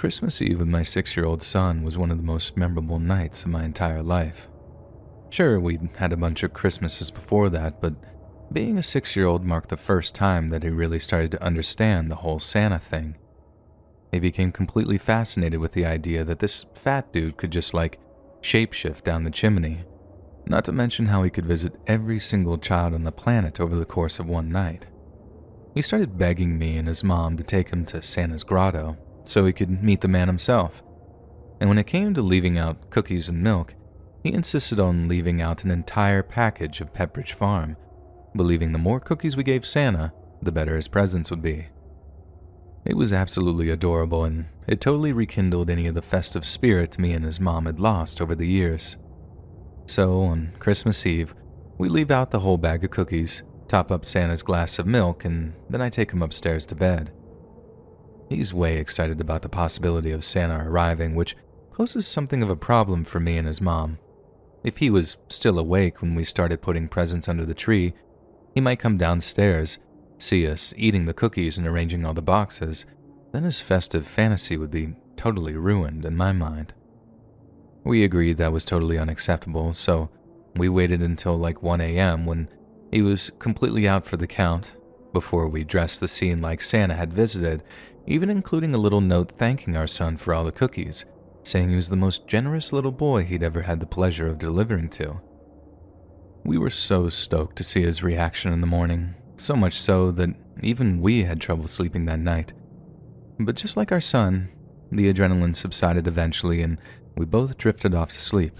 Christmas Eve with my 6-year-old son was one of the most memorable nights of my entire life. Sure, we'd had a bunch of Christmases before that, but being a 6-year-old marked the first time that he really started to understand the whole Santa thing. He became completely fascinated with the idea that this fat dude could just shapeshift down the chimney, not to mention how he could visit every single child on the planet over the course of one night. He started begging me and his mom to take him to Santa's grotto so he could meet the man himself. And when it came to leaving out cookies and milk, he insisted on leaving out an entire package of Pepperidge Farm, believing the more cookies we gave Santa, the better his presents would be. It was absolutely adorable, and it totally rekindled any of the festive spirit me and his mom had lost over the years. So, on Christmas Eve, we leave out the whole bag of cookies, top up Santa's glass of milk, and then I take him upstairs to bed. He's way excited about the possibility of Santa arriving, which poses something of a problem for me and his mom. If he was still awake when we started putting presents under the tree, he might come downstairs, see us eating the cookies and arranging all the boxes, then his festive fantasy would be totally ruined in my mind. We agreed that was totally unacceptable, so we waited until 1 a.m. when he was completely out for the count, before we dressed the scene like Santa had visited, even including a little note thanking our son for all the cookies, saying he was the most generous little boy he'd ever had the pleasure of delivering to. We were so stoked to see his reaction in the morning, so much so that even we had trouble sleeping that night. But just like our son, the adrenaline subsided eventually and we both drifted off to sleep.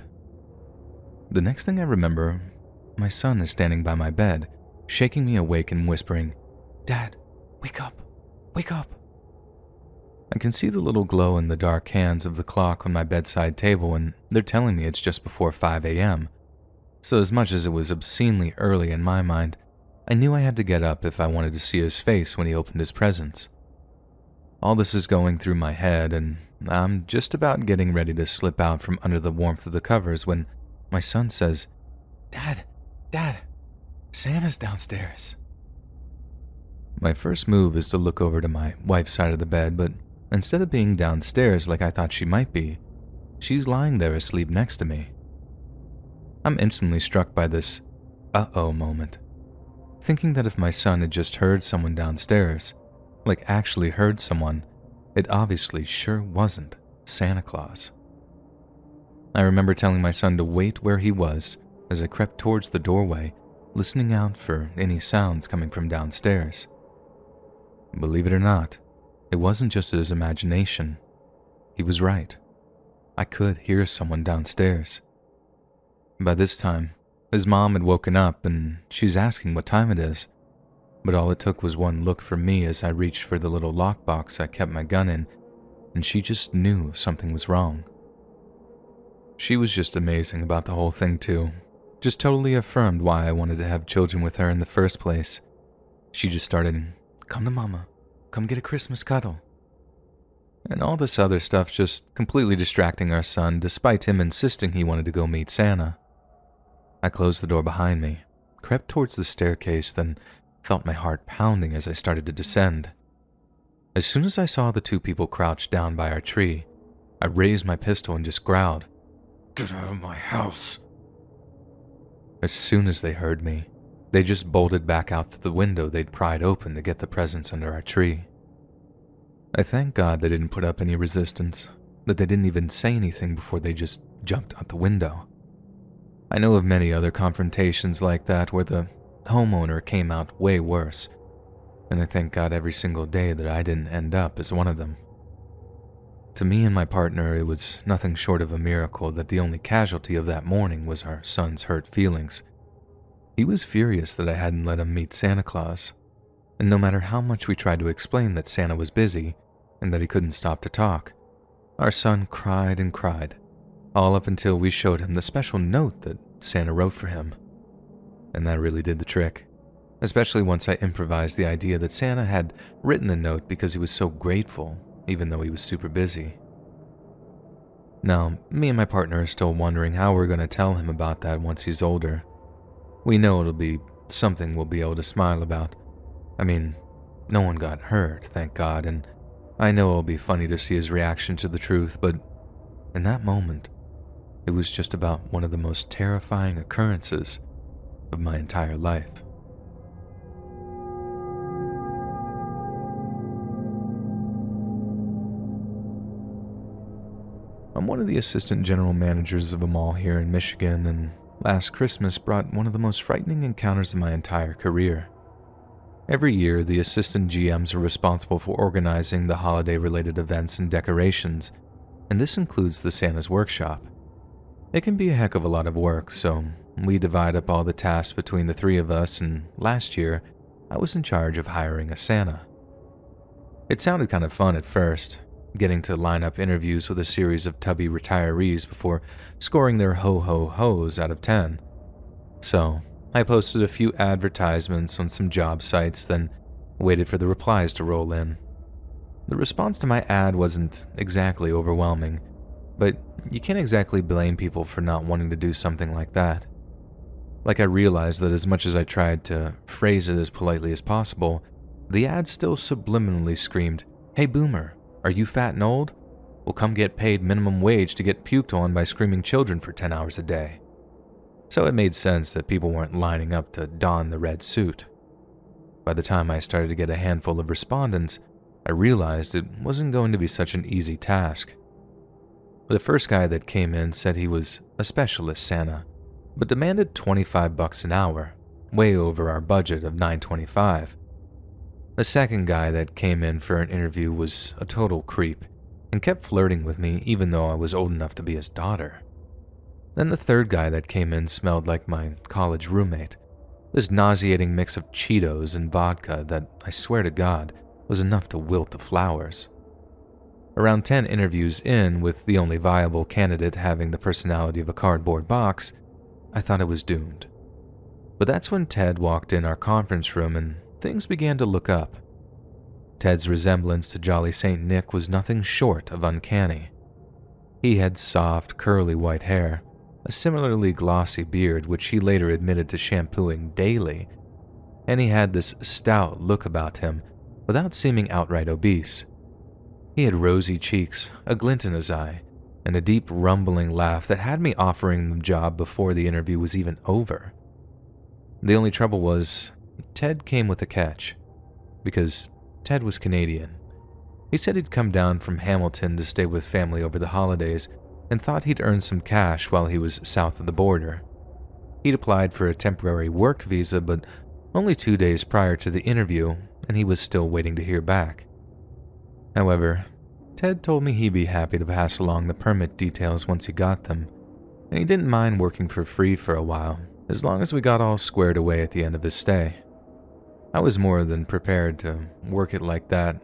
The next thing I remember, my son is standing by my bed, shaking me awake and whispering, "Dad, wake up, wake up." I can see the little glow in the dark hands of the clock on my bedside table, and they're telling me it's just before 5 a.m. So as much as it was obscenely early in my mind, I knew I had to get up if I wanted to see his face when he opened his presents. All this is going through my head, and I'm just about getting ready to slip out from under the warmth of the covers when my son says, Dad, Santa's downstairs." My first move is to look over to my wife's side of the bed, but instead of being downstairs like I thought she might be, she's lying there asleep next to me. I'm instantly struck by this uh-oh moment, thinking that if my son had just heard someone downstairs, actually heard someone, it obviously sure wasn't Santa Claus. I remember telling my son to wait where he was as I crept towards the doorway, listening out for any sounds coming from downstairs. Believe it or not, it wasn't just his imagination. He was right. I could hear someone downstairs. By this time, his mom had woken up and she's asking what time it is, but all it took was one look from me as I reached for the little lockbox I kept my gun in, and she just knew something was wrong. She was just amazing about the whole thing too, just totally affirmed why I wanted to have children with her in the first place. She just started, "Come to Mama, come get a Christmas cuddle," and all this other stuff, just completely distracting our son despite him insisting he wanted to go meet Santa. I closed the door behind me, crept towards the staircase, then felt my heart pounding as I started to descend. As soon as I saw the two people crouched down by our tree, I raised my pistol and just growled, "Get out of my house." As soon as they heard me, they just bolted back out the window they'd pried open to get the presents under our tree. I thank God they didn't put up any resistance, that they didn't even say anything before they just jumped out the window. I know of many other confrontations like that where the homeowner came out way worse, and I thank God every single day that I didn't end up as one of them. To me and my partner, it was nothing short of a miracle that the only casualty of that morning was our son's hurt feelings. He was furious that I hadn't let him meet Santa Claus, and no matter how much we tried to explain that Santa was busy and that he couldn't stop to talk, our son cried and cried, all up until we showed him the special note that Santa wrote for him. And that really did the trick, especially once I improvised the idea that Santa had written the note because he was so grateful, even though he was super busy. Now, me and my partner are still wondering how we're going to tell him about that once he's older. We know it'll be something we'll be able to smile about. I mean, no one got hurt, thank God, and I know it'll be funny to see his reaction to the truth, but in that moment, it was just about one of the most terrifying occurrences of my entire life. I'm one of the assistant general managers of a mall here in Michigan, and last Christmas brought one of the most frightening encounters of my entire career. Every year, the assistant GMs are responsible for organizing the holiday-related events and decorations, and this includes the Santa's workshop. It can be a heck of a lot of work, so we divide up all the tasks between the three of us, and last year, I was in charge of hiring a Santa. It sounded kind of fun at first, getting to line up interviews with a series of tubby retirees before scoring their ho-ho-hos out of 10. So, I posted a few advertisements on some job sites, then waited for the replies to roll in. The response to my ad wasn't exactly overwhelming, but you can't exactly blame people for not wanting to do something like that. Like, I realized that as much as I tried to phrase it as politely as possible, the ad still subliminally screamed, "Hey boomer, are you fat and old? Well, come get paid minimum wage to get puked on by screaming children for 10 hours a day." So it made sense that people weren't lining up to don the red suit. By the time I started to get a handful of respondents, I realized it wasn't going to be such an easy task. The first guy that came in said he was a specialist Santa, but demanded $25 an hour, way over our budget of $9.25. The second guy that came in for an interview was a total creep and kept flirting with me even though I was old enough to be his daughter. Then the third guy that came in smelled like my college roommate, this nauseating mix of Cheetos and vodka that, I swear to God, was enough to wilt the flowers. Around 10 interviews in, with the only viable candidate having the personality of a cardboard box, I thought I was doomed. But that's when Ted walked in our conference room and things began to look up. Ted's resemblance to Jolly St. Nick was nothing short of uncanny. He had soft, curly white hair, a similarly glossy beard which he later admitted to shampooing daily, and he had this stout look about him without seeming outright obese. He had rosy cheeks, a glint in his eye, and a deep rumbling laugh that had me offering the job before the interview was even over. The only trouble was, Ted came with a catch, because Ted was Canadian. He said he'd come down from Hamilton to stay with family over the holidays and thought he'd earn some cash while he was south of the border. He'd applied for a temporary work visa, but only 2 days prior to the interview, and he was still waiting to hear back. However, Ted told me he'd be happy to pass along the permit details once he got them, and he didn't mind working for free for a while, as long as we got all squared away at the end of his stay. I was more than prepared to work it like that.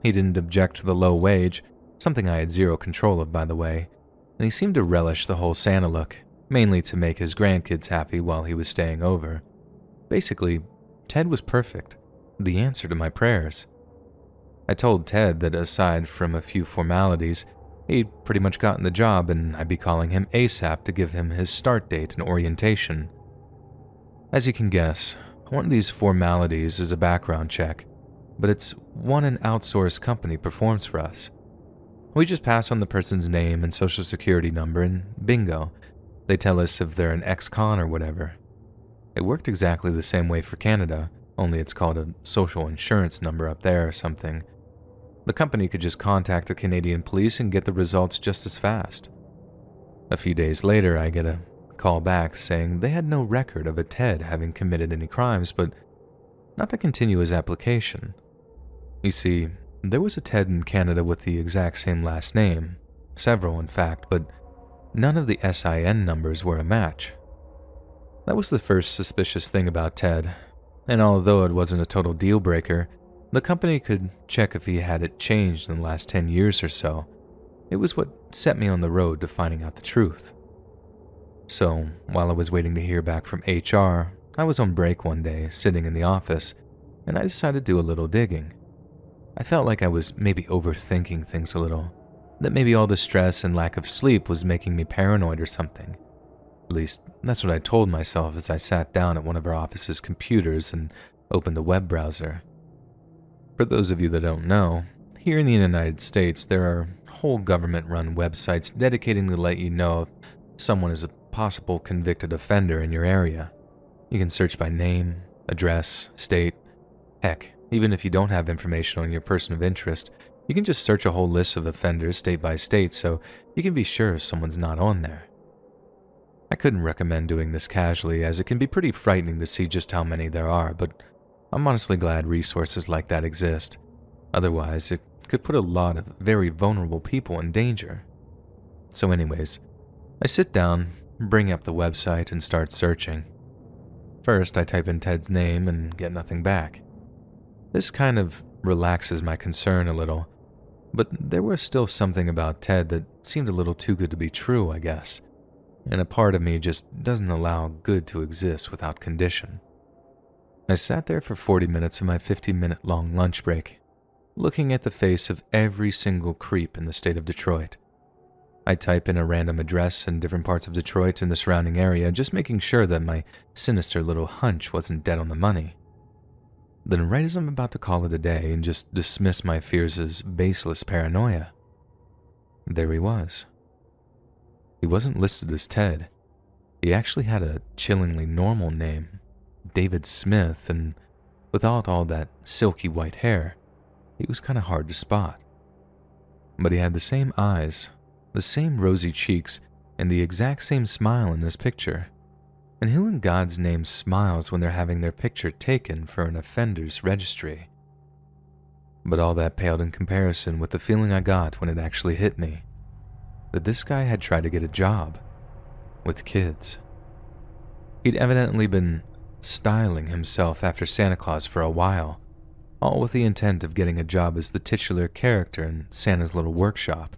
He didn't object to the low wage, something I had zero control of, by the way, and he seemed to relish the whole Santa look, mainly to make his grandkids happy while he was staying over. Basically, Ted was perfect, the answer to my prayers. I told Ted that aside from a few formalities, he'd pretty much gotten the job and I'd be calling him ASAP to give him his start date and orientation. As you can guess, one of these formalities is a background check, but it's one an outsourced company performs for us. We just pass on the person's name and social security number and bingo, they tell us if they're an ex-con or whatever. It worked exactly the same way for Canada, only it's called a social insurance number up there or something. The company could just contact the Canadian police and get the results just as fast. A few days later, I get a call back saying they had no record of a Ted having committed any crimes, but not to continue his application. You see, there was a Ted in Canada with the exact same last name, several in fact, but none of the SIN numbers were a match. That was the first suspicious thing about Ted, and although it wasn't a total deal breaker, the company could check if he had it changed in the last 10 years or so. It was what set me on the road to finding out the truth. So, while I was waiting to hear back from HR, I was on break one day, sitting in the office, and I decided to do a little digging. I felt like I was maybe overthinking things a little, that maybe all the stress and lack of sleep was making me paranoid or something. At least, that's what I told myself as I sat down at one of our office's computers and opened a web browser. For those of you that don't know, Here in the United States, there are whole government-run websites dedicating to let you know if someone is a possible convicted offender in your area. You can search by name, address, state. Heck, even if you don't have information on your person of interest, you can just search a whole list of offenders state by state so you can be sure someone's not on there. I couldn't recommend doing this casually, as it can be pretty frightening to see just how many there are, but I'm honestly glad resources like that exist. Otherwise, it could put a lot of very vulnerable people in danger. So anyways, I sit down, bring up the website, and start searching. First, I type in Ted's name and get nothing back. This kind of relaxes my concern a little, but there was still something about Ted that seemed a little too good to be true, I guess, and a part of me just doesn't allow good to exist without condition. I sat there for 40 minutes of my 15-minute long lunch break, looking at the face of every single creep in the state of Detroit. I type in a random address in different parts of Detroit and the surrounding area, just making sure that my sinister little hunch wasn't dead on the money. Then right as I'm about to call it a day and just dismiss my fears as baseless paranoia, there he was. He wasn't listed as Ted. He actually had a chillingly normal name, David Smith, and without all that silky white hair, he was kind of hard to spot. But he had the same eyes, the same rosy cheeks, and the exact same smile in his picture. And who in God's name smiles when they're having their picture taken for an offender's registry? But all that paled in comparison with the feeling I got when it actually hit me, that this guy had tried to get a job with kids. He'd evidently been styling himself after Santa Claus for a while, all with the intent of getting a job as the titular character in Santa's little workshop.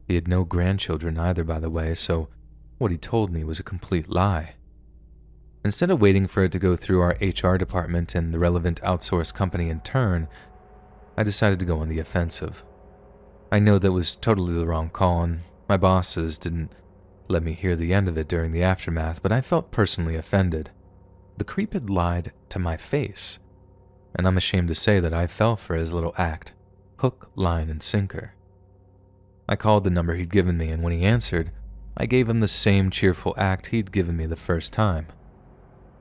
He had no grandchildren either, by the way, so what he told me was a complete lie. Instead of waiting for it to go through our HR department and the relevant outsourced company in turn, I decided to go on the offensive. I know that was totally the wrong call, and my bosses didn't let me hear the end of it during the aftermath, but I felt personally offended. The creep had lied to my face, and I'm ashamed to say that I fell for his little act, hook, line, and sinker. I called the number he'd given me, and when he answered, I gave him the same cheerful act he'd given me the first time.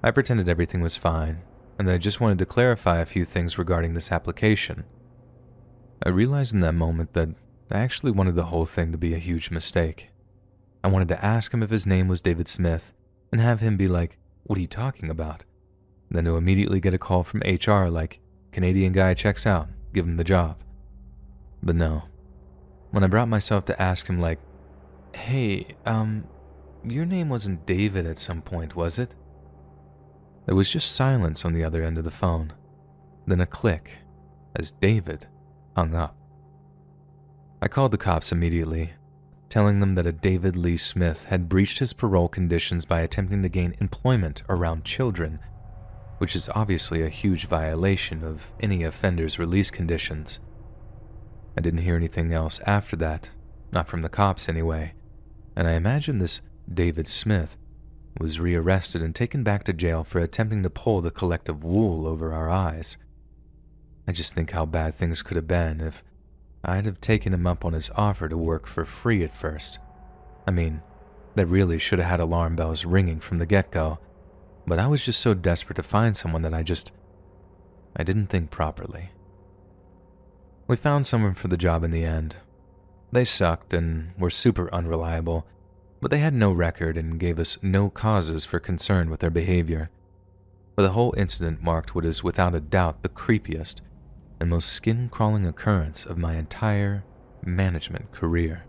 I pretended everything was fine, and that I just wanted to clarify a few things regarding this application. I realized in that moment that I actually wanted the whole thing to be a huge mistake. I wanted to ask him if his name was David Smith, and have him be like, "What are you talking about?" Then to immediately get a call from HR like, "Canadian guy checks out, give him the job." But no. When I brought myself to ask him like, "Hey, your name wasn't David at some point, was it?" There was just silence on the other end of the phone, then a click as David hung up. I called the cops immediately, telling them that a David Lee Smith had breached his parole conditions by attempting to gain employment around children, which is obviously a huge violation of any offender's release conditions. I didn't hear anything else after that, not from the cops anyway, and I imagine this David Smith was rearrested and taken back to jail for attempting to pull the collective wool over our eyes. I just think how bad things could have been if I'd have taken him up on his offer to work for free at first. I mean, that really should have had alarm bells ringing from the get-go, but I was just so desperate to find someone that I didn't think properly. We found someone for the job in the end. They sucked and were super unreliable, but they had no record and gave us no causes for concern with their behavior. But the whole incident marked what is without a doubt the creepiest and most skin-crawling occurrence of my entire management career.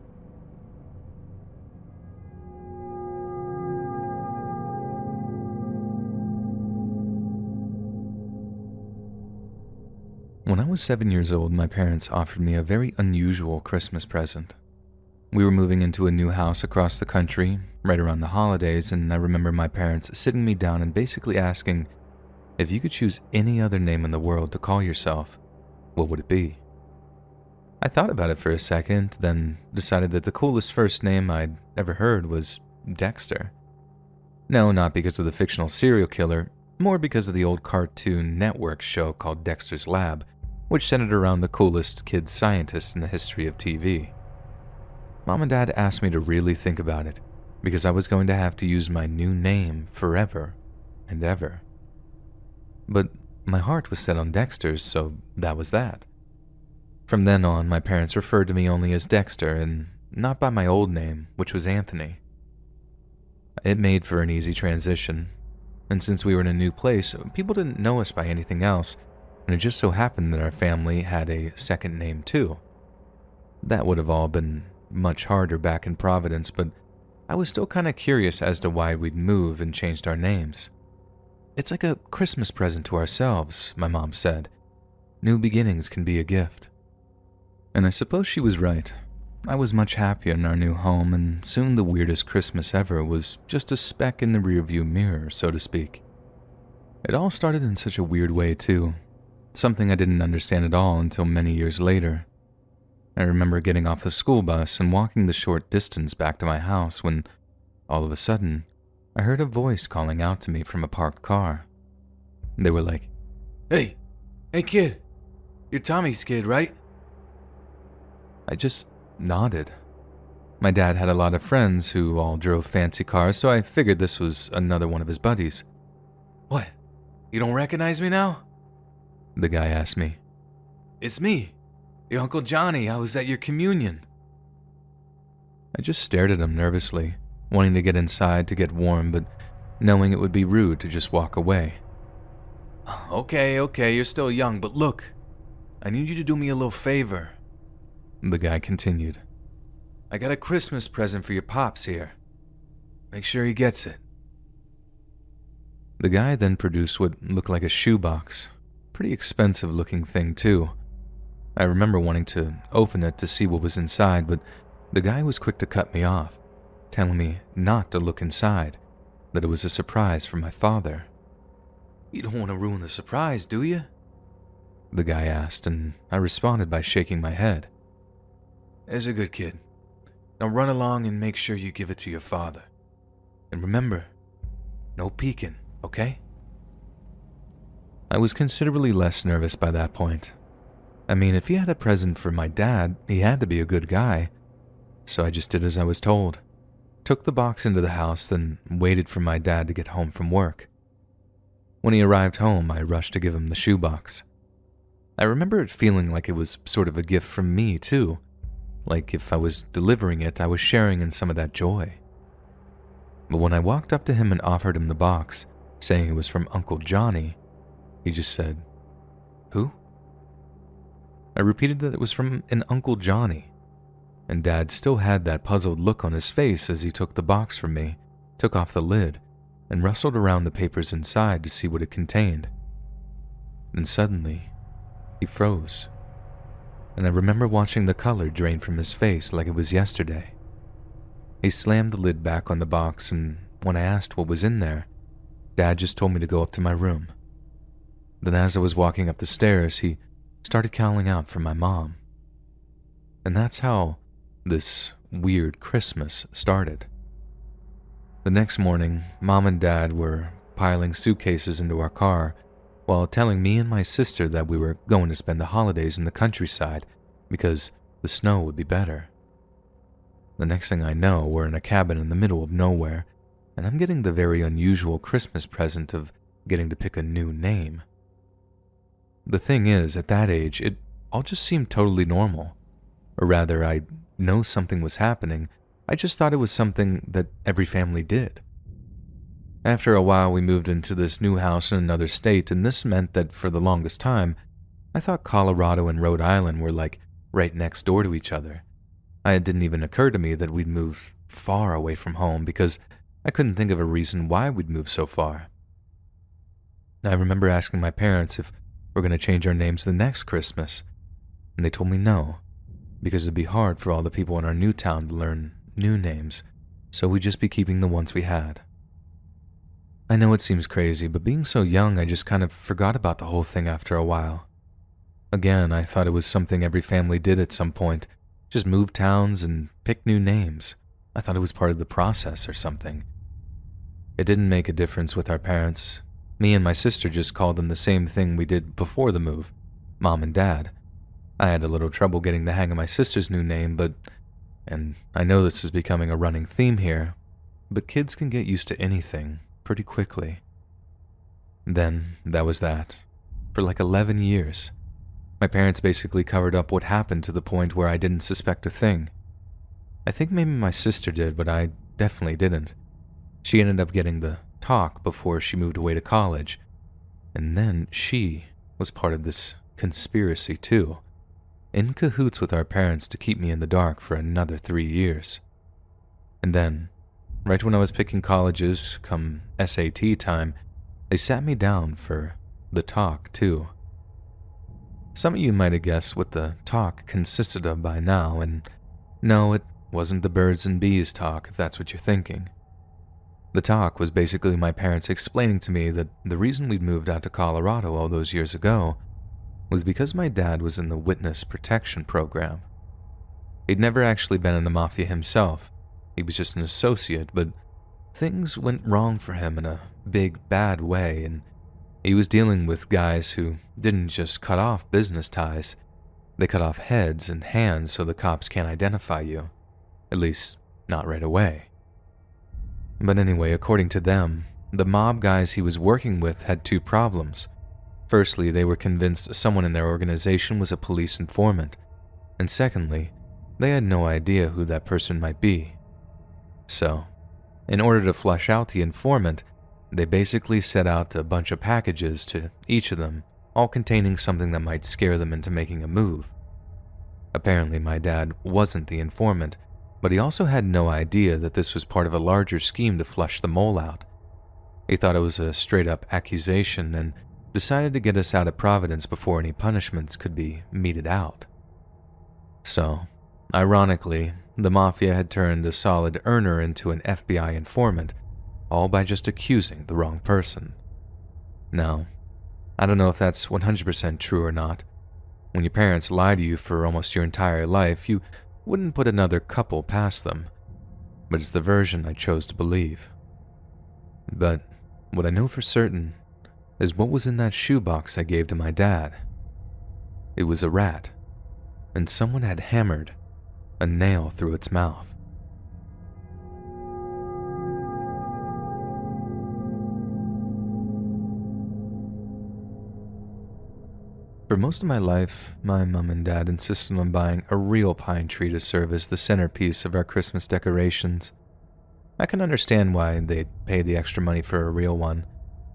When I was 7 years old, my parents offered me a very unusual Christmas present. We were moving into a new house across the country, right around the holidays, and I remember my parents sitting me down and basically asking, if you could choose any other name in the world to call yourself, what would it be? I thought about it for a second, then decided that the coolest first name I'd ever heard was Dexter. No, not because of the fictional serial killer, more because of the old Cartoon Network show called Dexter's Lab, which centered around the coolest kid scientist in the history of TV. Mom and Dad asked me to really think about it, because I was going to have to use my new name forever and ever. But my heart was set on Dexter's, so that was that. From then on, my parents referred to me only as Dexter and not by my old name, which was Anthony. It made for an easy transition, and since we were in a new place, people didn't know us by anything else, and it just so happened that our family had a second name too. That would have all been much harder back in Providence, but I was still kind of curious as to why we'd moved and changed our names. It's like a Christmas present to ourselves, my mom said. New beginnings can be a gift. And I suppose she was right. I was much happier in our new home, and soon the weirdest Christmas ever was just a speck in the rearview mirror, so to speak. It all started in such a weird way, too. Something I didn't understand at all until many years later. I remember getting off the school bus and walking the short distance back to my house when, all of a sudden, I heard a voice calling out to me from a parked car. They were like, Hey kid, you're Tommy's kid, right?" I just nodded. My dad had a lot of friends who all drove fancy cars, so I figured this was another one of his buddies. "What? You don't recognize me now?" the guy asked me. "It's me, your Uncle Johnny. I was at your communion." I just stared at him nervously, wanting to get inside to get warm, but knowing it would be rude to just walk away. Okay, you're still young, but look, I need you to do me a little favor," the guy continued. "I got a Christmas present for your pops here. Make sure he gets it." The guy then produced what looked like a shoebox. Pretty expensive looking thing too. I remember wanting to open it to see what was inside, but the guy was quick to cut me off, telling me not to look inside, that it was a surprise for my father. "You don't want to ruin the surprise, do you?" the guy asked, and I responded by shaking my head. "There's a good kid. Now run along and make sure you give it to your father. And remember, no peeking, okay?" I was considerably less nervous by that point. I mean, if he had a present for my dad, he had to be a good guy. So I just did as I was told. Took the box into the house, then waited for my dad to get home from work. When he arrived home, I rushed to give him the shoebox. I remember it feeling like it was sort of a gift from me, too. Like if I was delivering it, I was sharing in some of that joy. But when I walked up to him and offered him the box, saying it was from Uncle Johnny, he just said, "Who?" I repeated that it was from an Uncle Johnny, and Dad still had that puzzled look on his face as he took the box from me, took off the lid, and rustled around the papers inside to see what it contained. Then suddenly, he froze, and I remember watching the color drain from his face like it was yesterday. He slammed the lid back on the box, and when I asked what was in there, Dad just told me to go up to my room. Then as I was walking up the stairs, he started calling out for my mom. And that's how this weird Christmas started. The next morning, Mom and Dad were piling suitcases into our car while telling me and my sister that we were going to spend the holidays in the countryside because the snow would be better. The next thing I know, we're in a cabin in the middle of nowhere, and I'm getting the very unusual Christmas present of getting to pick a new name. The thing is, at that age, it all just seemed totally normal. Or rather, I know something was happening, I just thought it was something that every family did. After a while, we moved into this new house in another state, and this meant that for the longest time, I thought Colorado and Rhode Island were like right next door to each other. It didn't even occur to me that we'd moved far away from home because I couldn't think of a reason why we'd moved so far. I remember asking my parents if we're going to change our names the next Christmas, and they told me no, because it'd be hard for all the people in our new town to learn new names, so we'd just be keeping the ones we had. I know it seems crazy, but being so young, I just kind of forgot about the whole thing after a while. Again, I thought it was something every family did at some point, just move towns and pick new names. I thought it was part of the process or something. It didn't make a difference with our parents. Me and my sister just called them the same thing we did before the move, Mom and Dad. I had a little trouble getting the hang of my sister's new name, and I know this is becoming a running theme here, but kids can get used to anything pretty quickly. Then, that was that. For like 11 years. My parents basically covered up what happened to the point where I didn't suspect a thing. I think maybe my sister did, but I definitely didn't. She ended up getting the talk before she moved away to college, and then she was part of this conspiracy too, in cahoots with our parents to keep me in the dark for another 3 years. And then, right when I was picking colleges come SAT time, they sat me down for the talk too. Some of you might have guessed what the talk consisted of by now, and no, it wasn't the birds and bees talk, if that's what you're thinking. The talk was basically my parents explaining to me that the reason we'd moved out to Colorado all those years ago was because my dad was in the witness protection program. He'd never actually been in the mafia himself, he was just an associate, but things went wrong for him in a big, bad way, and he was dealing with guys who didn't just cut off business ties, they cut off heads and hands so the cops can't identify you. At least, not right away. But anyway, according to them, the mob guys he was working with had two problems. Firstly, they were convinced someone in their organization was a police informant, and secondly, they had no idea who that person might be. So, in order to flush out the informant, they basically set out a bunch of packages to each of them, all containing something that might scare them into making a move. Apparently, my dad wasn't the informant, but he also had no idea that this was part of a larger scheme to flush the mole out. He thought it was a straight-up accusation and decided to get us out of Providence before any punishments could be meted out. So, ironically, the mafia had turned a solid earner into an FBI informant, all by just accusing the wrong person. Now, I don't know if that's 100% true or not. When your parents lie to you for almost your entire life, you wouldn't put another couple past them, but it's the version I chose to believe. But what I know for certain is what was in that shoebox I gave to my dad. It was a rat, and someone had hammered a nail through its mouth. For most of my life, my mom and dad insisted on buying a real pine tree to serve as the centerpiece of our Christmas decorations. I can understand why they'd pay the extra money for a real one.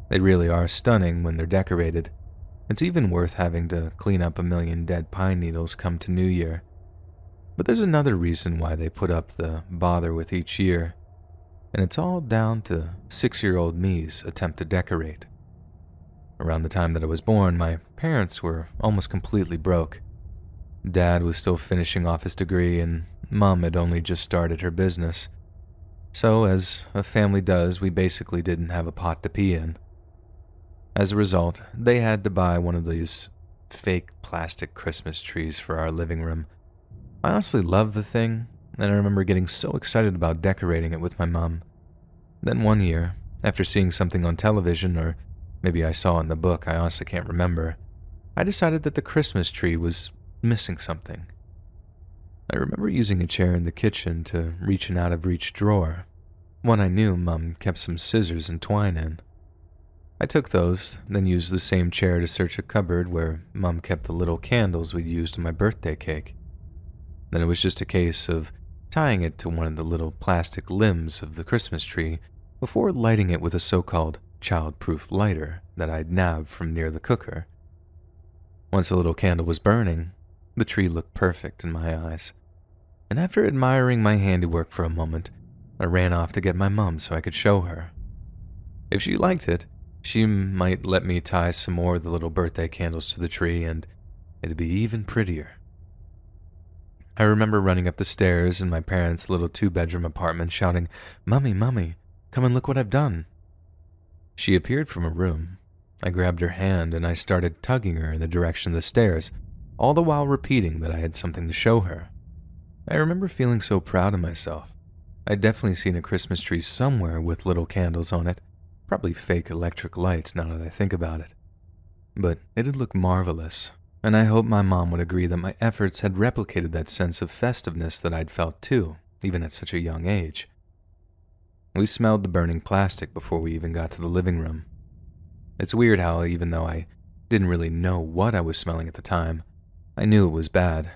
They really are stunning when they're decorated. It's even worth having to clean up 1,000,000 dead pine needles come to New Year. But there's another reason why they put up the bother with each year, and it's all down to 6-year-old me's attempt to decorate. Around the time that I was born, my parents were almost completely broke. Dad was still finishing off his degree, and Mom had only just started her business. So, as a family does, we basically didn't have a pot to pee in. As a result, they had to buy one of these fake plastic Christmas trees for our living room. I honestly loved the thing, and I remember getting so excited about decorating it with my mom. Then one year, after seeing something on television, or maybe I saw it in the book, I honestly can't remember, I decided that the Christmas tree was missing something. I remember using a chair in the kitchen to reach an out-of-reach drawer, one I knew Mom kept some scissors and twine in. I took those, then used the same chair to search a cupboard where Mom kept the little candles we'd used on my birthday cake. Then it was just a case of tying it to one of the little plastic limbs of the Christmas tree before lighting it with a so-called child-proof lighter that I'd nabbed from near the cooker. Once the little candle was burning, the tree looked perfect in my eyes, and after admiring my handiwork for a moment, I ran off to get my mom so I could show her. If she liked it, she might let me tie some more of the little birthday candles to the tree, and it'd be even prettier. I remember running up the stairs in my parents' little 2-bedroom apartment shouting, "Mummy, Mummy, come and look what I've done." She appeared from a room. I grabbed her hand and I started tugging her in the direction of the stairs, all the while repeating that I had something to show her. I remember feeling so proud of myself. I'd definitely seen a Christmas tree somewhere with little candles on it, probably fake electric lights now that I think about it. But it'd look marvelous, and I hope my mom would agree that my efforts had replicated that sense of festiveness that I'd felt too, even at such a young age. We smelled the burning plastic before we even got to the living room. It's weird how, even though I didn't really know what I was smelling at the time, I knew it was bad.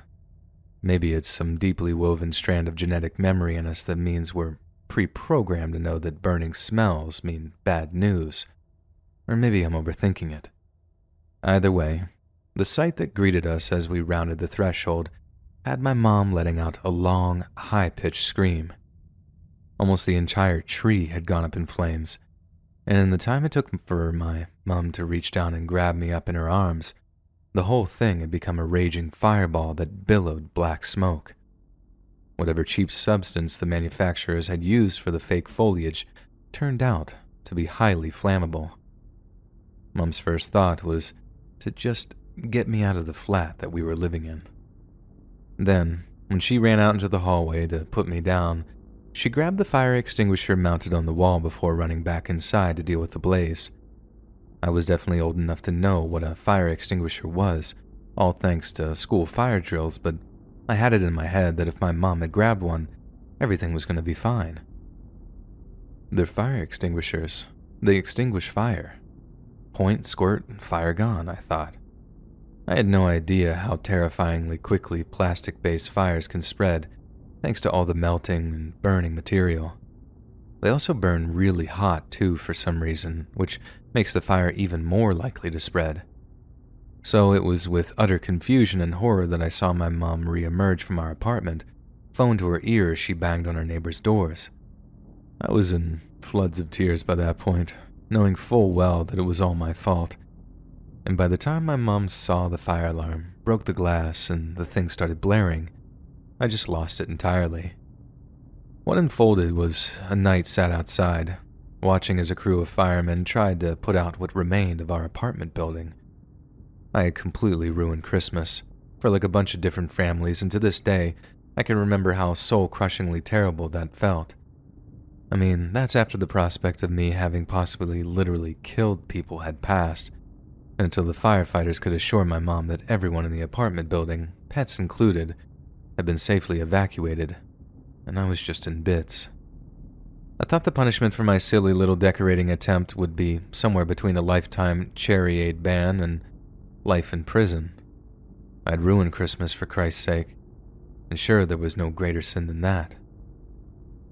Maybe it's some deeply woven strand of genetic memory in us that means we're pre-programmed to know that burning smells mean bad news. Or maybe I'm overthinking it. Either way, the sight that greeted us as we rounded the threshold had my mom letting out a long, high-pitched scream. Almost the entire tree had gone up in flames, and in the time it took for my mom to reach down and grab me up in her arms, the whole thing had become a raging fireball that billowed black smoke. Whatever cheap substance the manufacturers had used for the fake foliage turned out to be highly flammable. Mom's first thought was to just get me out of the flat that we were living in. Then, when she ran out into the hallway to put me down, she grabbed the fire extinguisher mounted on the wall before running back inside to deal with the blaze. I was definitely old enough to know what a fire extinguisher was, all thanks to school fire drills, but I had it in my head that if my mom had grabbed one, everything was going to be fine. They're fire extinguishers. They extinguish fire. Point, squirt, fire gone, I thought. I had no idea how terrifyingly quickly plastic-based fires can spread, thanks to all the melting and burning material. They also burn really hot too for some reason, which makes the fire even more likely to spread. So it was with utter confusion and horror that I saw my mom re-emerge from our apartment, phone to her ear as she banged on her neighbors' doors. I was in floods of tears by that point, knowing full well that it was all my fault. And by the time my mom saw the fire alarm, broke the glass, and the thing started blaring, I just lost it entirely. What unfolded was a night sat outside, watching as a crew of firemen tried to put out what remained of our apartment building. I had completely ruined Christmas, for like a bunch of different families, and to this day, I can remember how soul-crushingly terrible that felt. I mean, that's after the prospect of me having possibly literally killed people had passed, until the firefighters could assure my mom that everyone in the apartment building, pets included, had been safely evacuated, and I was just in bits. I thought the punishment for my silly little decorating attempt would be somewhere between a lifetime cherry aid ban and life in prison. I'd ruined Christmas for Christ's sake, and sure there was no greater sin than that.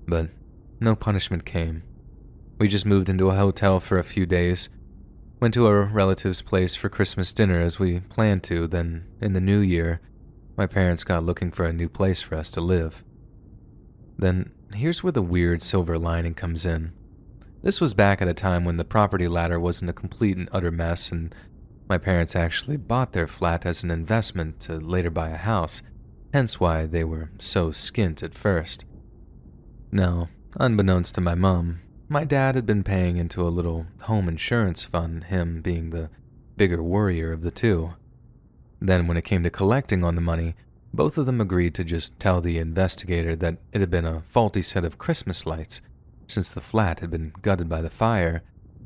But no punishment came. We just moved into a hotel for a few days, went to a relative's place for Christmas dinner as we planned to, then in the new year, my parents got looking for a new place for us to live. Then here's where the weird silver lining comes in. This was back at a time when the property ladder wasn't a complete and utter mess, and my parents actually bought their flat as an investment to later buy a house, hence why they were so skint at first. Now, unbeknownst to my mom, my dad had been paying into a little home insurance fund, him being the bigger worrier of the two. Then when it came to collecting on the money, both of them agreed to just tell the investigator that it had been a faulty set of Christmas lights, since the flat had been gutted by the fire,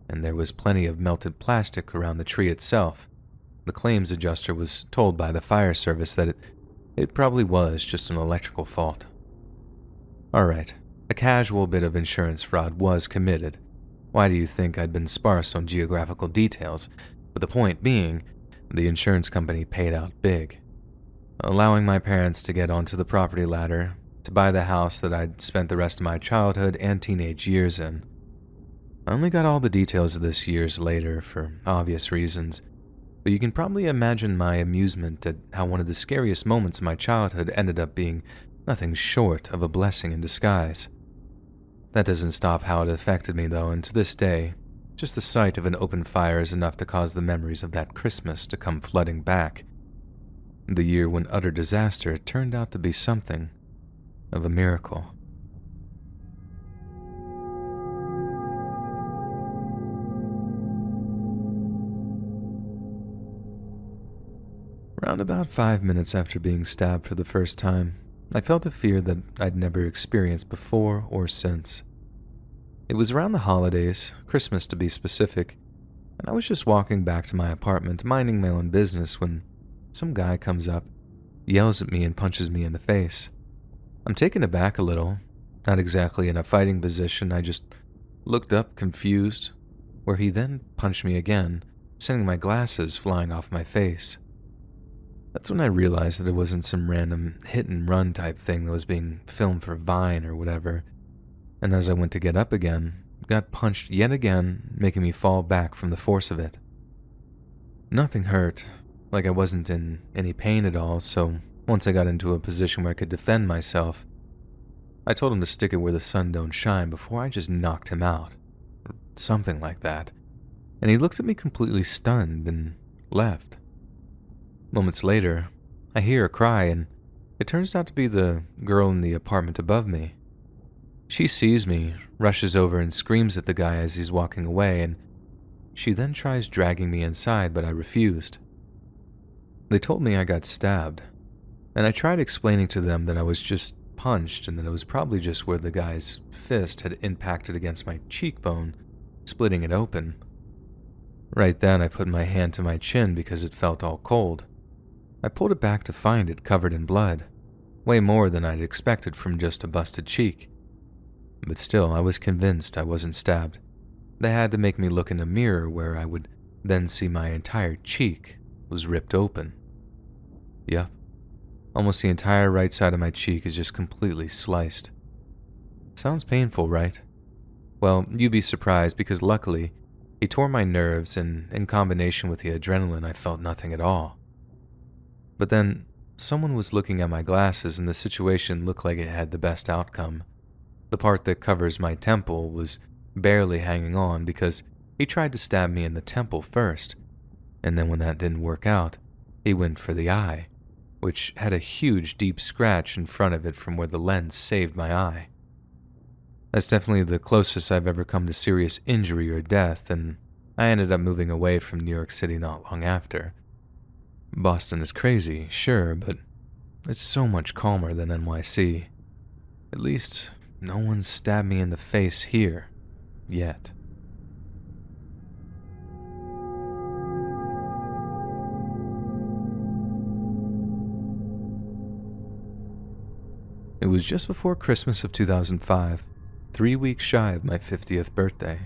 and there was plenty of melted plastic around the tree itself. The claims adjuster was told by the fire service that it probably was just an electrical fault. Alright, a casual bit of insurance fraud was committed. Why do you think I'd been sparse on geographical details? But the point being, the insurance company paid out big, allowing my parents to get onto the property ladder to buy the house that I'd spent the rest of my childhood and teenage years in. I only got all the details of this years later for obvious reasons, but you can probably imagine my amusement at how one of the scariest moments of my childhood ended up being nothing short of a blessing in disguise. That doesn't stop how it affected me though, and to this day, just the sight of an open fire is enough to cause the memories of that Christmas to come flooding back. The year when utter disaster turned out to be something of a miracle. Around about 5 minutes after being stabbed for the first time, I felt a fear that I'd never experienced before or since. It was around the holidays, Christmas to be specific, and I was just walking back to my apartment minding my own business when some guy comes up, yells at me, and punches me in the face. I'm taken aback a little, not exactly in a fighting position. I just looked up confused, where he then punched me again, sending my glasses flying off my face. That's when I realized that it wasn't some random hit and run type thing that was being filmed for Vine or whatever, and as I went to get up again, got punched yet again, making me fall back from the force of it. Nothing hurt, like I wasn't in any pain at all, so once I got into a position where I could defend myself, I told him to stick it where the sun don't shine before I just knocked him out, or something like that, and he looked at me completely stunned and left. Moments later, I hear a cry, and it turns out to be the girl in the apartment above me. She sees me, rushes over and screams at the guy as he's walking away, and she then tries dragging me inside, but I refused. They told me I got stabbed, and I tried explaining to them that I was just punched and that it was probably just where the guy's fist had impacted against my cheekbone, splitting it open. Right then, I put my hand to my chin because it felt all cold. I pulled it back to find it covered in blood, way more than I'd expected from just a busted cheek. But still, I was convinced I wasn't stabbed. They had to make me look in a mirror where I would then see my entire cheek was ripped open. Yep, almost the entire right side of my cheek is just completely sliced. Sounds painful, right? Well, you'd be surprised because luckily, he tore my nerves and in combination with the adrenaline, I felt nothing at all. But then, someone was looking at my glasses and the situation looked like it had the best outcome. The part that covers my temple was barely hanging on because he tried to stab me in the temple first, and then when that didn't work out, he went for the eye, which had a huge deep scratch in front of it from where the lens saved my eye. That's definitely the closest I've ever come to serious injury or death, and I ended up moving away from New York City not long after. Boston is crazy, sure, but it's so much calmer than NYC. At least, no one's stabbed me in the face here, yet. It was just before Christmas of 2005, 3 weeks shy of my 50th birthday.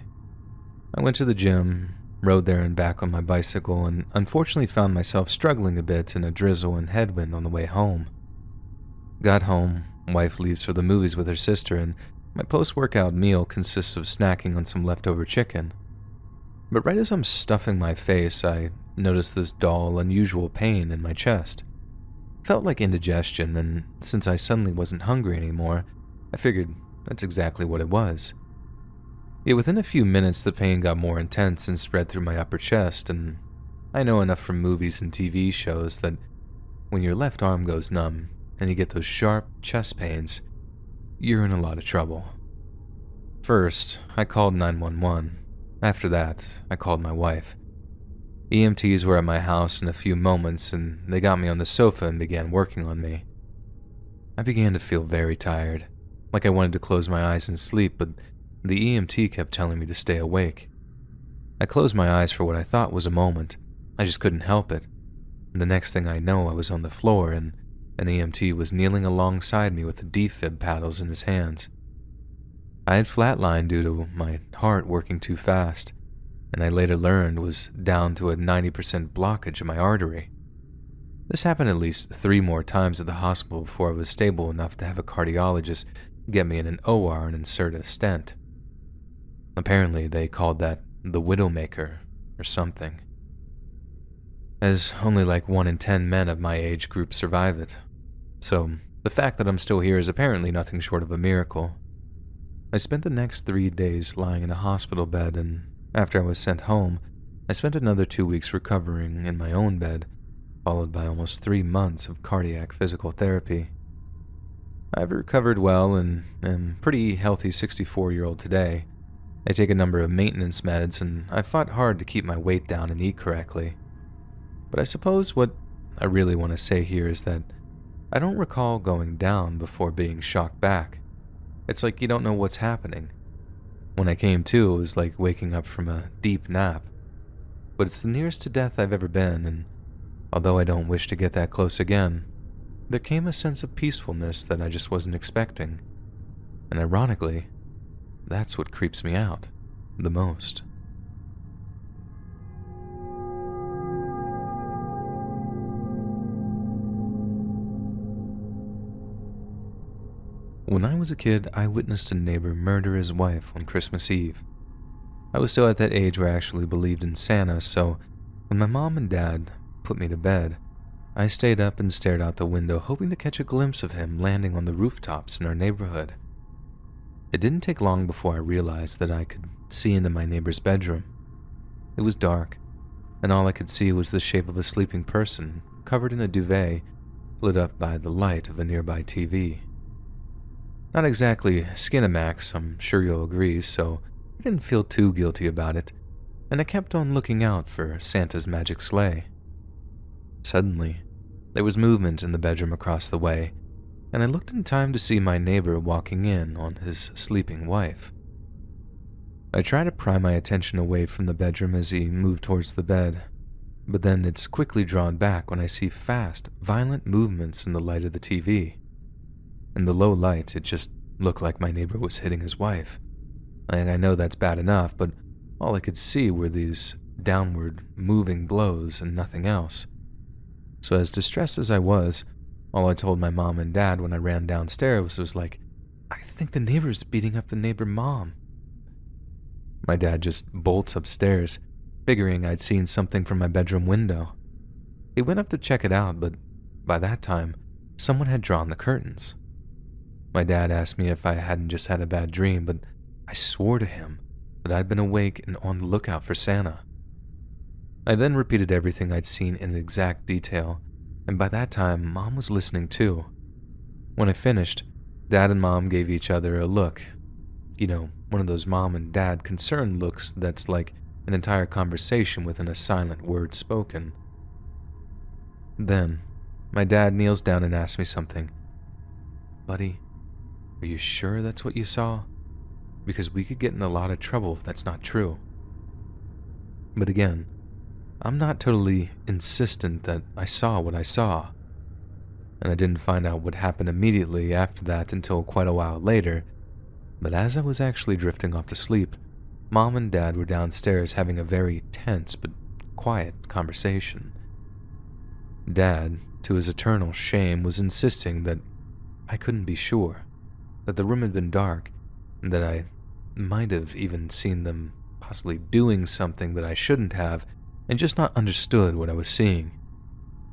I went to the gym, rode there and back on my bicycle, and unfortunately found myself struggling a bit in a drizzle and headwind on the way home. Got home, wife leaves for the movies with her sister, and my post-workout meal consists of snacking on some leftover chicken. But right as I'm stuffing my face, I noticed this dull, unusual pain in my chest. Felt like indigestion, and since I suddenly wasn't hungry anymore, I figured that's exactly what it was. Yet within a few minutes, the pain got more intense and spread through my upper chest, and I know enough from movies and TV shows that when your left arm goes numb and you get those sharp chest pains, you're in a lot of trouble. First, I called 911. After that, I called my wife. EMTs were at my house in a few moments, and they got me on the sofa and began working on me. I began to feel very tired, like I wanted to close my eyes and sleep, but the EMT kept telling me to stay awake. I closed my eyes for what I thought was a moment. I just couldn't help it. And the next thing I know, I was on the floor, and an EMT was kneeling alongside me with the defib paddles in his hands. I had flatlined due to my heart working too fast, and I later learned was down to a 90% blockage of my artery. This happened at least 3 more times at the hospital before I was stable enough to have a cardiologist get me in an OR and insert a stent. Apparently, they called that the Widowmaker or something, as only like 1 in 10 men of my age group survive it. So, the fact that I'm still here is apparently nothing short of a miracle. I spent the next 3 days lying in a hospital bed, and after I was sent home, I spent another 2 weeks recovering in my own bed, followed by almost 3 months of cardiac physical therapy. I've recovered well and am a pretty healthy 64-year-old today. I take a number of maintenance meds, and I fought hard to keep my weight down and eat correctly. But I suppose what I really want to say here is that I don't recall going down before being shocked back. It's like you don't know what's happening. When I came to, it was like waking up from a deep nap. But it's the nearest to death I've ever been, and Although I don't wish to get that close again, there came a sense of peacefulness that I just wasn't expecting. And ironically, that's what creeps me out the most. When I was a kid, I witnessed a neighbor murder his wife on Christmas Eve. I was still at that age where I actually believed in Santa, so when my mom and dad put me to bed, I stayed up and stared out the window, hoping to catch a glimpse of him landing on the rooftops in our neighborhood. It didn't take long before I realized that I could see into my neighbor's bedroom. It was dark, and all I could see was the shape of a sleeping person, covered in a duvet, lit up by the light of a nearby TV. Not exactly Skinamax, I'm sure you'll agree, so I didn't feel too guilty about it, and I kept on looking out for Santa's magic sleigh. Suddenly, there was movement in the bedroom across the way, and I looked in time to see my neighbor walking in on his sleeping wife. I tried to pry my attention away from the bedroom as he moved towards the bed, but then it's quickly drawn back when I see fast, violent movements in the light of the TV. In the low light, it just looked like my neighbor was hitting his wife. And I know that's bad enough, but all I could see were these downward moving blows and nothing else. So as distressed as I was, all I told my mom and dad when I ran downstairs was like, "I think the neighbor's beating up the neighbor mom." My dad just bolts upstairs, figuring I'd seen something from my bedroom window. He went up to check it out, but by that time, someone had drawn the curtains. My dad asked me if I hadn't just had a bad dream, but I swore to him that I'd been awake and on the lookout for Santa. I then repeated everything I'd seen in exact detail, and by that time, Mom was listening too. When I finished, Dad and Mom gave each other a look. You know, one of those mom and dad concerned looks that's like an entire conversation within a silent word spoken. Then, my dad kneels down and asks me something. "Buddy, are you sure that's what you saw? Because we could get in a lot of trouble if that's not true." But again, I'm not totally insistent that I saw what I saw. And I didn't find out what happened immediately after that until quite a while later. But as I was actually drifting off to sleep, Mom and Dad were downstairs having a very tense but quiet conversation. Dad, to his eternal shame, was insisting that I couldn't be sure, that the room had been dark, and that I might have even seen them possibly doing something that I shouldn't have, and just not understood what I was seeing.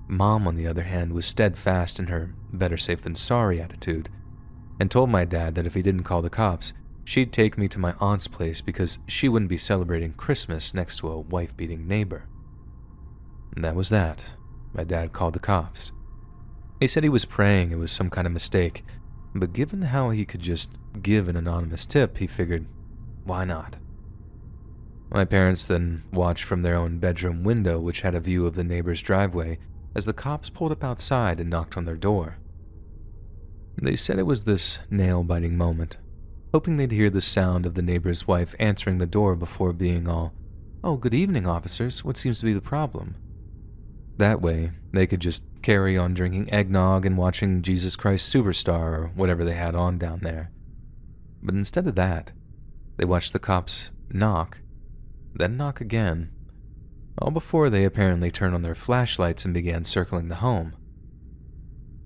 Mom, on the other hand, was steadfast in her better safe than sorry attitude, and told my dad that if he didn't call the cops, she'd take me to my aunt's place because she wouldn't be celebrating Christmas next to a wife-beating neighbor. And that was that. My dad called the cops. He said he was praying it was some kind of mistake, but given how he could just give an anonymous tip, he figured, why not? My parents then watched from their own bedroom window, which had a view of the neighbor's driveway, as the cops pulled up outside and knocked on their door. They said it was this nail-biting moment, hoping they'd hear the sound of the neighbor's wife answering the door before being all, "Oh, good evening, officers. What seems to be the problem?" That way, they could just carry on drinking eggnog and watching Jesus Christ Superstar or whatever they had on down there. But instead of that, they watched the cops knock, then knock again, all before they apparently turned on their flashlights and began circling the home.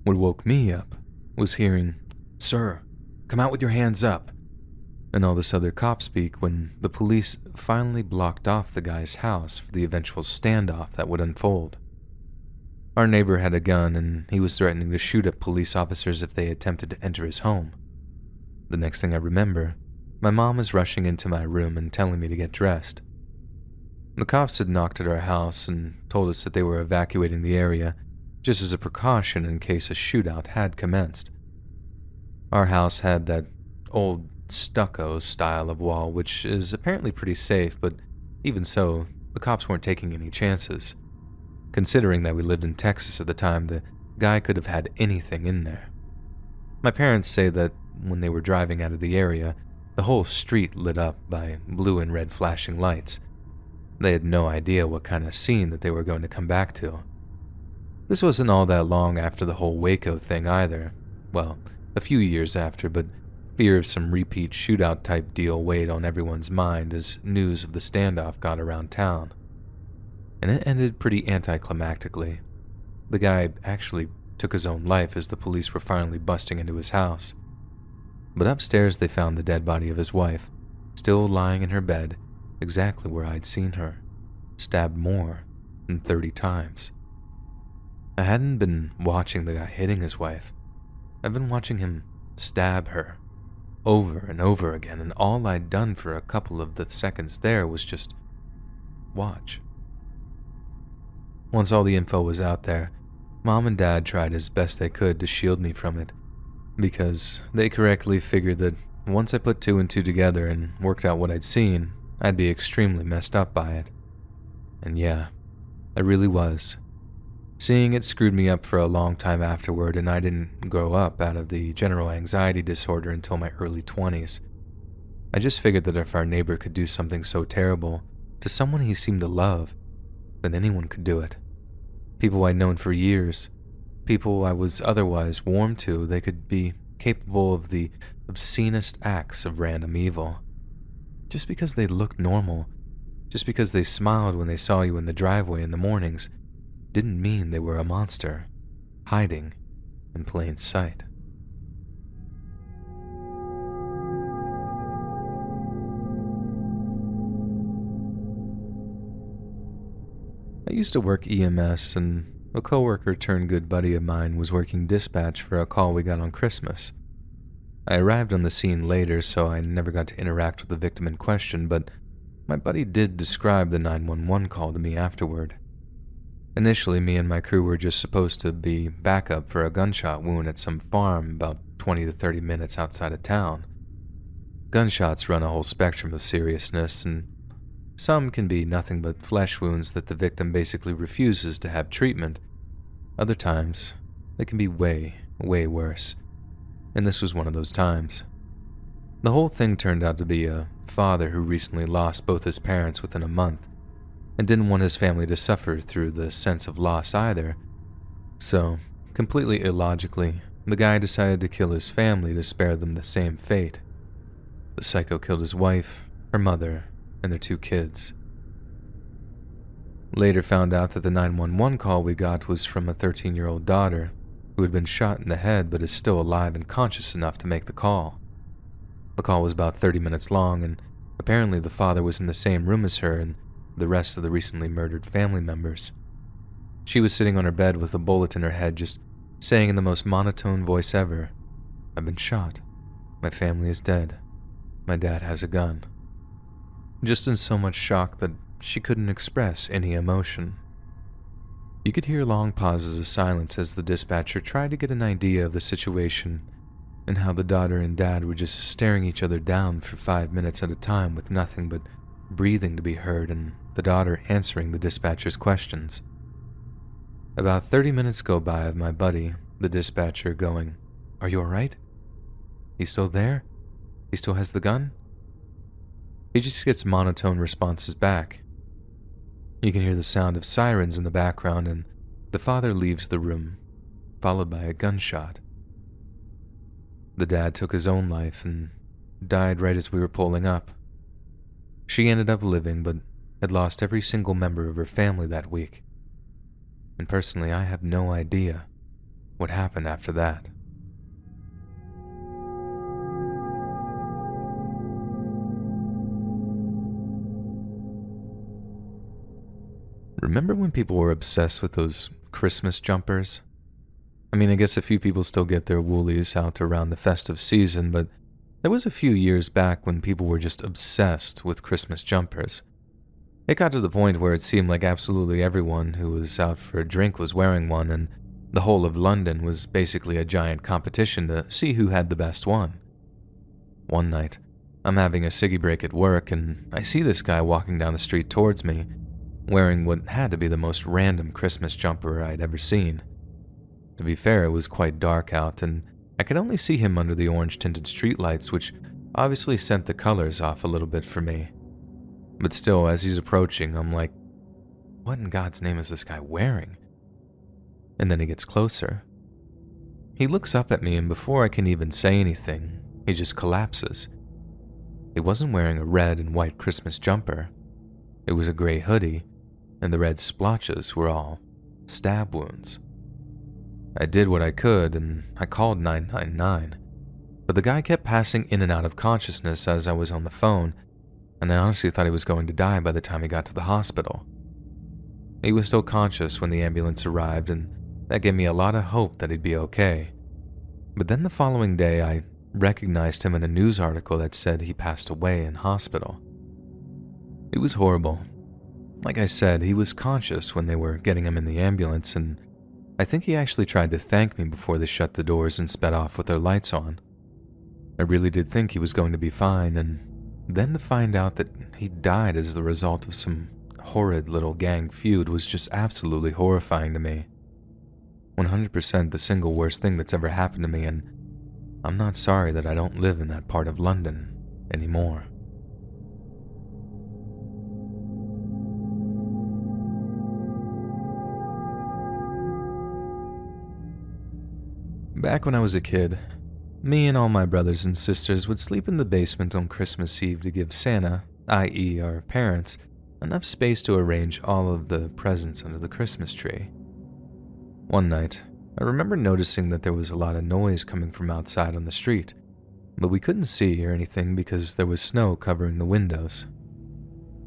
What woke me up was hearing, "Sir, come out with your hands up," and all this other cop speak when the police finally blocked off the guy's house for the eventual standoff that would unfold. Our neighbor had a gun and he was threatening to shoot at police officers if they attempted to enter his home. The next thing I remember, my mom is rushing into my room and telling me to get dressed. The cops had knocked at our house and told us that they were evacuating the area just as a precaution in case a shootout had commenced. Our house had that old stucco style of wall, which is apparently pretty safe, but even so, the cops weren't taking any chances. Considering that we lived in Texas at the time, the guy could have had anything in there. My parents say that when they were driving out of the area, the whole street lit up by blue and red flashing lights. They had no idea what kind of scene that they were going to come back to. This wasn't all that long after the whole Waco thing either. Well, a few years after, but fear of some repeat shootout type deal weighed on everyone's mind as news of the standoff got around town. And it ended pretty anticlimactically. The guy actually took his own life as the police were finally busting into his house. But upstairs they found the dead body of his wife, still lying in her bed, exactly where I'd seen her, stabbed more than 30 times. I hadn't been watching the guy hitting his wife. I've been watching him stab her over and over again, and all I'd done for a couple of the seconds there was just watch. Once all the info was out there, Mom and Dad tried as best they could to shield me from it, because they correctly figured that once I put two and two together and worked out what I'd seen, I'd be extremely messed up by it. And yeah, I really was. Seeing it screwed me up for a long time afterward, and I didn't grow up out of the general anxiety disorder until my early 20s. I just figured that if our neighbor could do something so terrible to someone he seemed to love, then anyone could do it. People I'd known for years, people I was otherwise warm to, they could be capable of the obscenest acts of random evil. Just because they looked normal, just because they smiled when they saw you in the driveway in the mornings, didn't mean they were a monster, hiding in plain sight. I used to work EMS, and a coworker turned good buddy of mine was working dispatch for a call we got on Christmas. I arrived on the scene later, so I never got to interact with the victim in question, but my buddy did describe the 911 call to me afterward. Initially, me and my crew were just supposed to be backup for a gunshot wound at some farm about 20 to 30 minutes outside of town. Gunshots run a whole spectrum of seriousness, and some can be nothing but flesh wounds that the victim basically refuses to have treatment. Other times, they can be way, way worse. And this was one of those times. The whole thing turned out to be a father who recently lost both his parents within a month, and didn't want his family to suffer through the sense of loss either. So, completely illogically, the guy decided to kill his family to spare them the same fate. The psycho killed his wife, her mother, and their 2 kids. Later found out that the 911 call we got was from a 13-year-old daughter who had been shot in the head but is still alive and conscious enough to make the call. The call was about 30 minutes long, and apparently the father was in the same room as her and the rest of the recently murdered family members. She was sitting on her bed with a bullet in her head, just saying in the most monotone voice ever, "I've been shot. My family is dead. My dad has a gun." Just in so much shock that she couldn't express any emotion. You could hear long pauses of silence as the dispatcher tried to get an idea of the situation and how the daughter and dad were just staring each other down for 5 minutes at a time with nothing but breathing to be heard and the daughter answering the dispatcher's questions. About 30 minutes go by of my buddy, the dispatcher, going, "Are you alright? He's still there? He still has the gun?" He just gets monotone responses back. You can hear the sound of sirens in the background, and the father leaves the room, followed by a gunshot. The dad took his own life and died right as we were pulling up. She ended up living, but had lost every single member of her family that week. And personally, I have no idea what happened after that. Remember when people were obsessed with those Christmas jumpers? I mean, I guess a few people still get their woolies out around the festive season, but there was a few years back when people were just obsessed with Christmas jumpers. It got to the point where it seemed like absolutely everyone who was out for a drink was wearing one, and the whole of London was basically a giant competition to see who had the best one. One night, I'm having a ciggy break at work, and I see this guy walking down the street towards me, wearing what had to be the most random Christmas jumper I'd ever seen. To be fair, it was quite dark out, and I could only see him under the orange-tinted streetlights, which obviously sent the colors off a little bit for me. But still, as he's approaching, I'm like, what in God's name is this guy wearing? and then he gets closer. He looks up at me, and before I can even say anything, he just collapses. He wasn't wearing a red and white Christmas jumper. It was a gray hoodie, and the red splotches were all stab wounds. I did what I could, and I called 999, but the guy kept passing in and out of consciousness as I was on the phone, and I honestly thought he was going to die by the time he got to the hospital. He was still conscious when the ambulance arrived, and that gave me a lot of hope that he'd be okay. But then the following day, I recognized him in a news article that said he passed away in hospital. It was horrible. Like I said, he was conscious when they were getting him in the ambulance, and I think he actually tried to thank me before they shut the doors and sped off with their lights on. I really did think he was going to be fine, and then to find out that he died as the result of some horrid little gang feud was just absolutely horrifying to me. 100% the single worst thing that's ever happened to me, and I'm not sorry that I don't live in that part of London anymore. Back when I was a kid, me and all my brothers and sisters would sleep in the basement on Christmas Eve to give Santa, i.e. our parents, enough space to arrange all of the presents under the Christmas tree. One night, I remember noticing that there was a lot of noise coming from outside on the street, but we couldn't see or anything because there was snow covering the windows.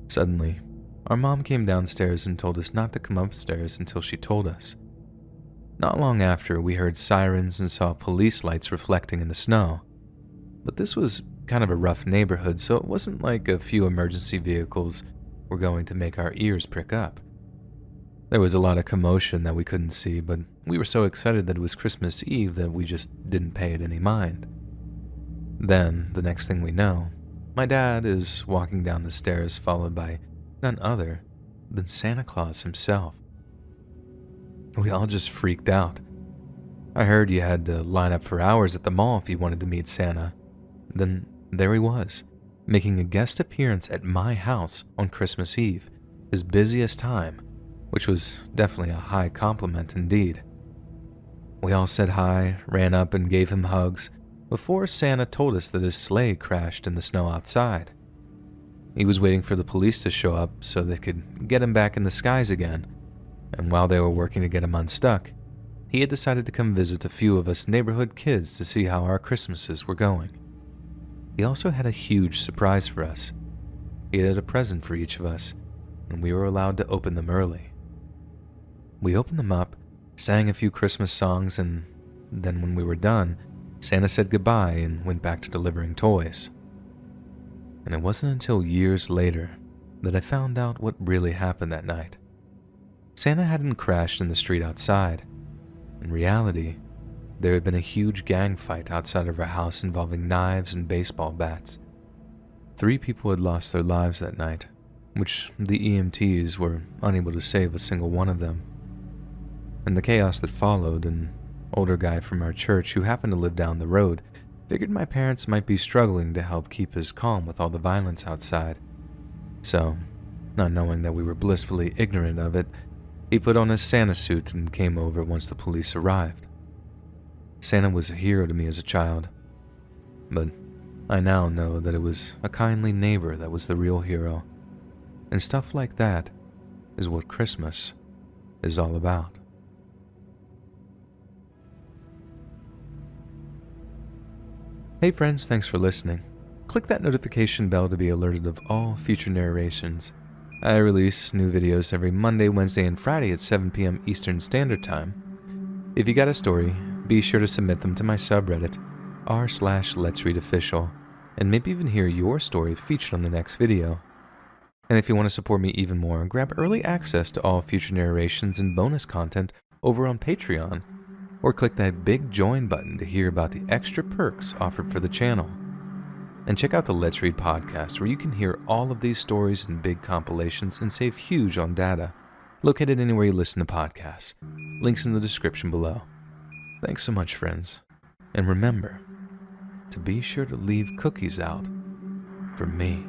Suddenly, our mom came downstairs and told us not to come upstairs until she told us. Not long after, we heard sirens and saw police lights reflecting in the snow. But this was kind of a rough neighborhood, so it wasn't like a few emergency vehicles were going to make our ears prick up. There was a lot of commotion that we couldn't see, but we were so excited that it was Christmas Eve that we just didn't pay it any mind. Then, the next thing we know, my dad is walking down the stairs followed by none other than Santa Claus himself. We all just freaked out. I heard you had to line up for hours at the mall if you wanted to meet Santa. Then there he was, making a guest appearance at my house on Christmas Eve, his busiest time, which was definitely a high compliment indeed. We all said hi, ran up and gave him hugs, before Santa told us that his sleigh crashed in the snow outside. He was waiting for the police to show up so they could get him back in the skies again, and while they were working to get him unstuck, he had decided to come visit a few of us neighborhood kids to see how our Christmases were going. He also had a huge surprise for us. He had a present for each of us, and we were allowed to open them early. We opened them up, sang a few Christmas songs, and then when we were done, Santa said goodbye and went back to delivering toys. And it wasn't until years later that I found out what really happened that night. Santa hadn't crashed in the street outside. In reality, there had been a huge gang fight outside of our house involving knives and baseball bats. 3 people had lost their lives that night, which the EMTs were unable to save a single one of them. In the chaos that followed, an older guy from our church who happened to live down the road figured my parents might be struggling to help keep us calm with all the violence outside. So, not knowing that we were blissfully ignorant of it, he put on his Santa suit and came over once the police arrived. Santa was a hero to me as a child, but I now know that it was a kindly neighbor that was the real hero, and stuff like that is what Christmas is all about. Hey friends, thanks for listening. Click that notification bell to be alerted of all future narrations. I release new videos every Monday, Wednesday, and Friday at 7 p.m. Eastern Standard Time. If you got a story, be sure to submit them to my subreddit, r/LetsReadOfficial, and maybe even hear your story featured on the next video. And if you want to support me even more, grab early access to all future narrations and bonus content over on Patreon, or click that big join button to hear about the extra perks offered for the channel. And check out the Let's Read podcast, where you can hear all of these stories in big compilations and save huge on data, located anywhere you listen to podcasts. Links in the description below. Thanks so much, friends. And remember to be sure to leave cookies out for me.